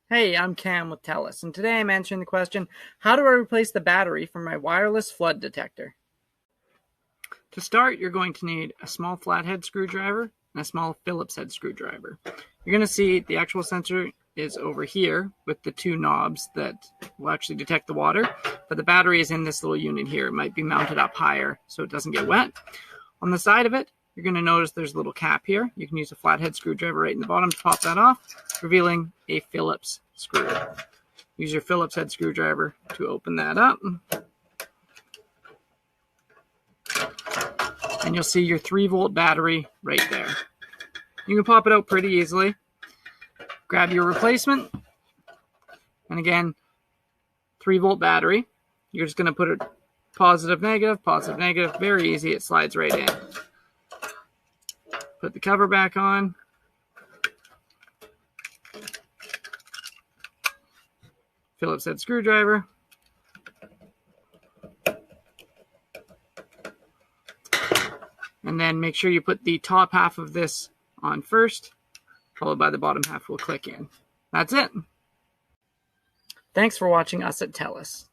Hey, I'm Cam with TELUS, and today I'm answering the question, how do I replace the battery for my wireless flood detector? To start, you're going to need a small flathead screwdriver and a small Phillips head screwdriver. You're going to see the actual sensor is over here with the two knobs that will actually detect the water, but the battery is in this little unit here. It might be mounted up higher so it doesn't get wet. On the side of it, you're going to notice there's a little cap here. You can use a flathead screwdriver right in the bottom to pop that off, revealing a Phillips screw. Use your Phillips head screwdriver to open that up. And you'll see your 3-volt battery right there. You can pop it out pretty easily. Grab your replacement. And again, 3-volt battery. You're just going to put it positive, negative, very easy. It slides right in. Put the cover back on. Phillips head screwdriver. And then make sure you put the top half of this on first, followed by the bottom half will click in. That's it. Thanks for watching us at TELUS.